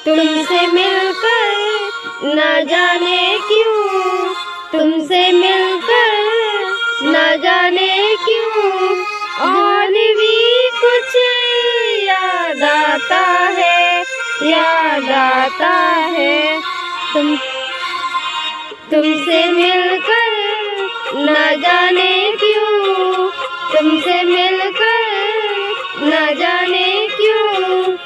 तुमसे मिलकर न जाने क्यों, तुमसे मिलकर न जाने क्यों और भी कुछ याद आता है, याद आता है। तुमसे मिलकर न जाने क्यों, तुमसे मिलकर न जाने क्यों